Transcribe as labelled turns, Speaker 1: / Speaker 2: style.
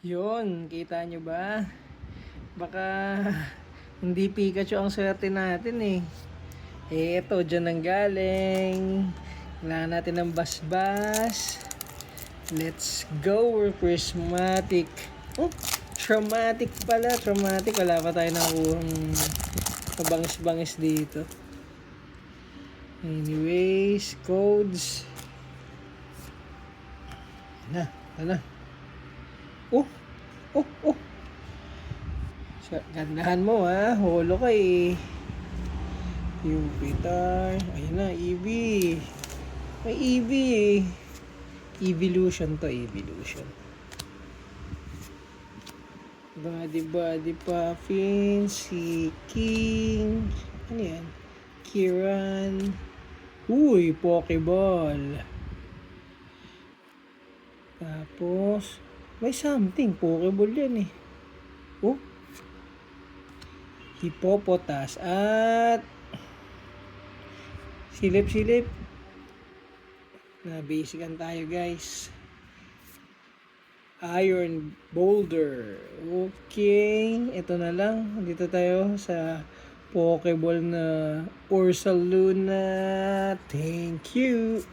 Speaker 1: Yun, kita nyo ba? Baka hindi Pikachu ang swerte natin eh. Eto, dyan ang galing. Kailangan natin ng basbas. Let's go, we're prismatic. Oh, traumatic pala, traumatic. Wala pa tayo nakuhang kabangis-bangis dito. Anyways, codes. Ano? Oh, oh. Gandahan mo ha, holo ka eh. Jupiter. Ayun na, EV. May EV eh. Evolution to, evolution. Body Puffin, si King. Ano yan? Kiran. Uy, Pokeball. Tapos, may something. Pokeball yan eh. Oh. Hippopotas at silip-silip. Na-basican tayo guys. Iron Boulder. Okay. Ito na lang. Dito tayo sa Pokeball na Ursaluna. Thank you.